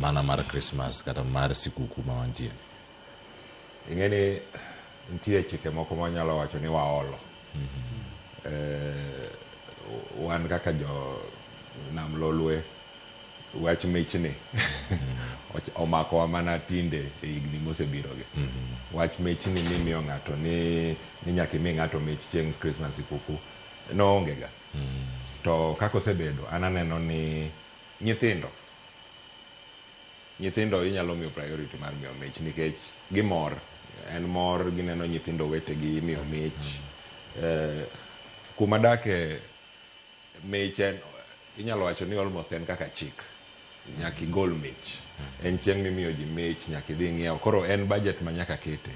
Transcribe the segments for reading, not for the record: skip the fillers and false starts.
mana mar Christmas kata mar sikuku ma wantie. Ing'eni nitie chike moko ma nyalo wacho ni waolo. Wan kaka jo nam lolwe wach michni omako mana tinde e higni mosebirogi. Wach michni ni miyo ng'ato ni nyaka imi ng'ato mich chieng' Christmas sikuku no ongega. To kako osebedo an aneno ni nyithindo inyalo miyo priority mar miyo mich nikech gimor, en mor gineno nyithindo wetegi miyo mich. Kuma dake mich inyalo wacho ni almost en kaka chik, nyaka igol mich. En chieng' mimiyo ji mich, nyaka idhi ng'iewo, koro en budget ma nyaka kete.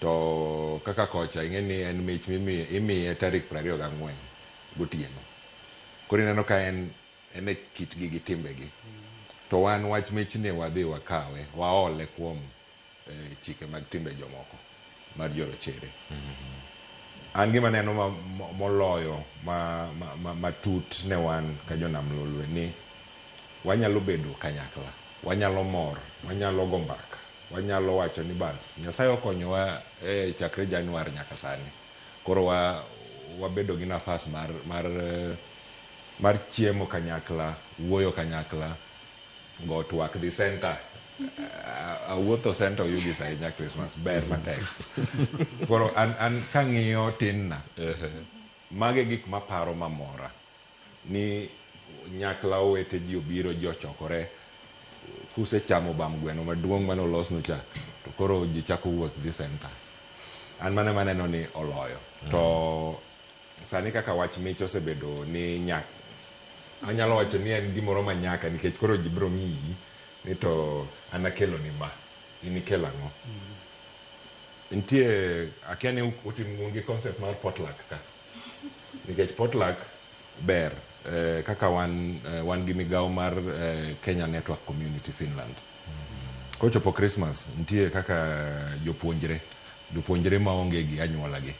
To kaka kocha ing'eni en mich imiye tarik 24 gotieno. Koro ineno ka en e kitgi gi timbegi. To wan wach michni wadhi wakawe, waole kuom chike mag timbe jomoko mar jorochere. An gima neno moloyo matut ne wan ka jonam lolwe ni wanyalo bedo kanyakla, wanyalo mor, wanyalo go mbaka, wanyalo wacho ni bas Nyasaye okonyowa chakre Januar nyaka sani. Koro wabedo gi nafas mar chiemo kanyakla, wuoyo kanyakla, go twak dhi center. Awuotho center oyudi sahinya Christmas ber matek. Koro an kang'iyo tin na mage gik maparo mamora ni nyakla owete ji obiro ji ochokore kusechamo bam gweno maduong' manolosnu cha to koro ji chako wuoth dhi center. An maneno ni oloyo. To sani kaka wach mich osebedo ni anyalo wacho ni en gimoro ma nyaka nikech koro ji biro ng'iyi ni to an akelo ni ma inikelo ang'o. Nitie akia ni utim gi concept mar potluck ka, nikech potluck ber kaka wan gi migawo mar Kenya Network Community Finland. Kochopo Christmas nitie kaka jopuonjre maonge gi anyuola gi.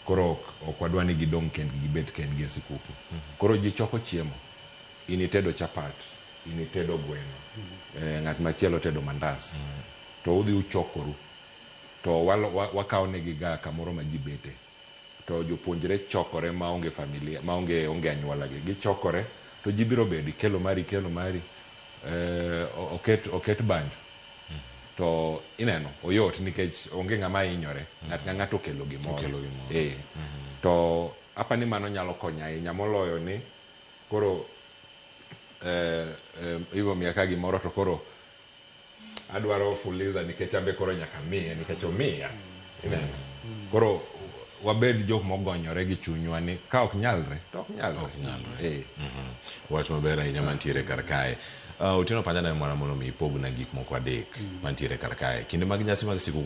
Koro ok wadwa ni gidong' kendgi gibet kendgi e sikuku. Koro ji choko chiemo, initedo chapat, initedo gweno, ng'at machielo tedo mandas, to udhi uchokoru, to wakawo negi ga kamoro ma ji bete. To jopuonjre chokore maonge familia, maonge anyuola gi, gichokore, to ji biro bedo, kelo mari, oket banjo. To ineno, oyot nikech onge ng'ama hinyore, ng'ato okelo gimoro. To apani mano nyalo konyo ahinya moloyo ni koro ibo miya ka gimoro to koro adwaro fuliza nikech ambe koro nyaka miye nikech omiya. Ineno. Koro wabed jok mogonyore gi chunywa ni ka ok nyalre to ok nyalre. Wach maber ahinya mantiere kar kae. Otieno Panya ne mwana mondo mi ipog na gik moko adek mantiere kar kae. Kinde mag nyasi mag sikuku